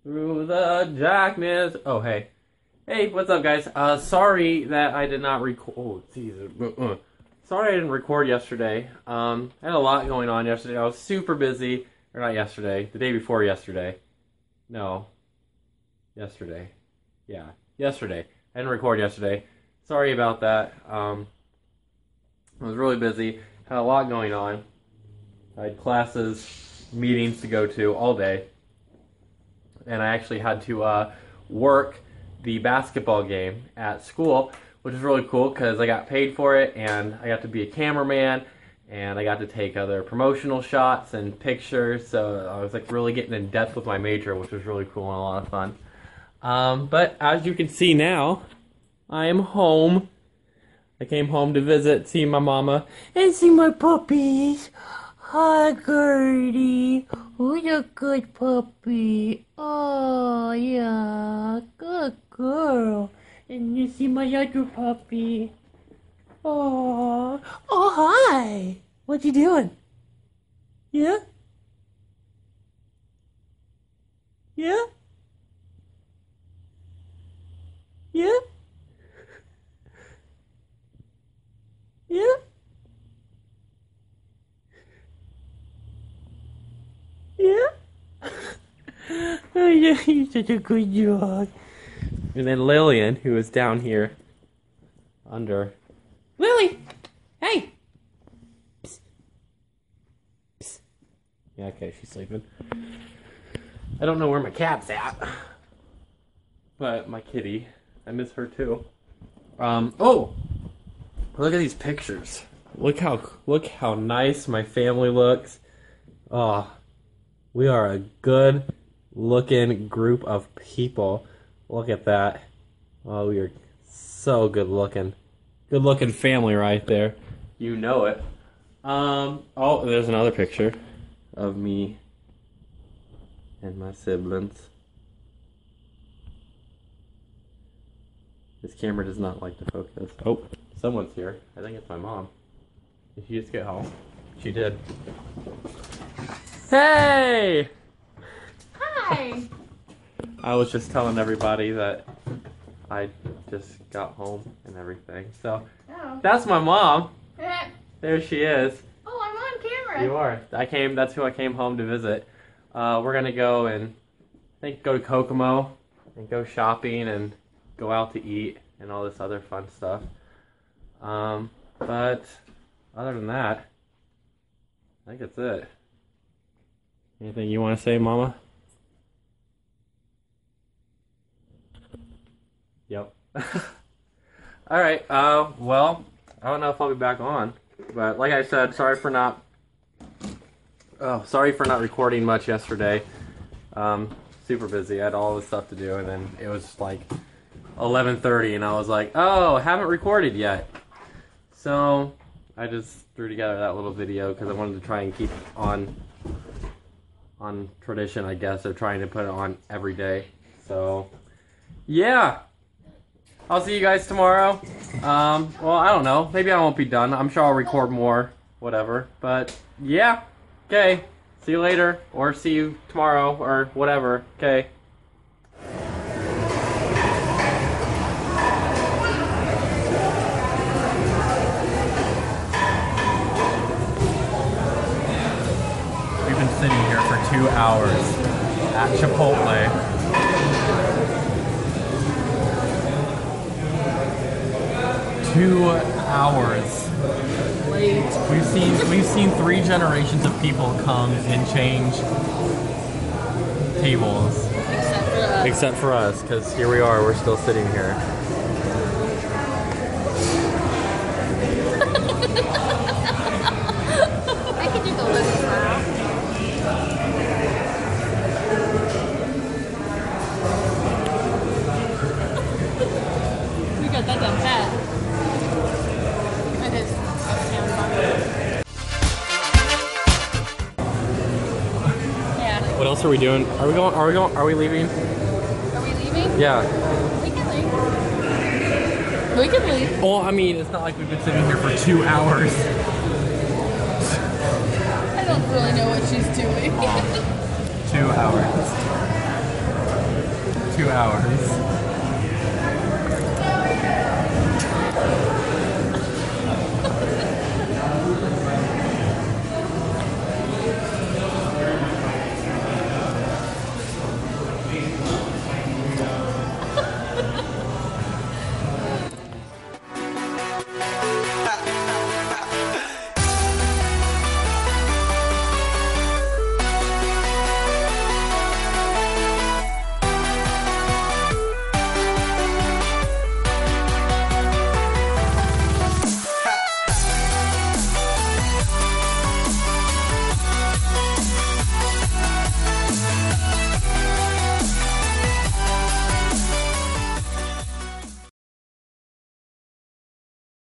Through the darkness. Oh, hey. Hey, what's up, guys? Sorry that I did not record. Oh, jeez. Sorry I didn't record yesterday. I had a lot going on yesterday. I was super busy. Or not yesterday. The day before yesterday. No. Yesterday. Yeah. Yesterday. I didn't record yesterday. Sorry about that. I was really busy. Had a lot going on. I had classes, meetings to go to all day. And I actually had to work the basketball game at school, which is really cool because I got paid for it and I got to be a cameraman and I got to take other promotional shots and pictures. So I was like really getting in depth with my major, which was really cool and a lot of fun. But as you can see now, I am home. I came home to visit, see my mama, and see my puppies. Hi, Gertie. Who's a good puppy? Oh, yeah. Good girl. And you see my other puppy. Oh. Oh, hi. What you doing? Yeah? Yeah? Yeah? Yeah? Yeah? Oh, yeah, you're such a good dog. And then Lillian, who is down here under. Lily! Hey! Psst. Psst. Yeah, okay, she's sleeping. I don't know where my cat's at. But my kitty, I miss her too. Oh! Look at these pictures. Look how nice my family looks. Oh, we are a good looking group of people. Look at that. Oh, we are so good looking. Good looking family right there. You know it. Oh, there's another picture of me and my siblings. This camera does not like to focus. Oh, someone's here. I think it's my mom. Did she just get home? She did. Hey! Hi! I was just telling everybody that I just got home and everything. So, That's my mom. There she is. Oh, I'm on camera. You are. That's who I came home to visit. We're gonna go and I think go to Kokomo and go shopping and go out to eat and all this other fun stuff. But other than that, I think that's it. Anything you want to say, Mama? Yep. Alright, well, I don't know if I'll be back on, but like I said, sorry for not recording much yesterday. Super busy. I had all this stuff to do, and then it was like 11:30, and I was like, oh, haven't recorded yet. So I just threw together that little video because I wanted to try and keep on tradition, I guess, of trying to put it on every day. So yeah, I'll see you guys tomorrow. Well, I don't know. Maybe I won't be done. I'm sure I'll record more, whatever. But yeah, okay. See you later, or see you tomorrow, or whatever. Okay. We've been sitting here for 2 hours at Chipotle. Two hours. Late. We've seen 3 generations of people come and change tables. Except for us, because here we are, we're still sitting here. I could do the little smile. We got that done pat. That is yeah. What else are we doing? Are we leaving? Are we leaving? Yeah. We can leave. We can leave. Well, I mean, it's not like we've been sitting here for 2 hours. I don't really know what she's doing. 2 hours. 2 hours.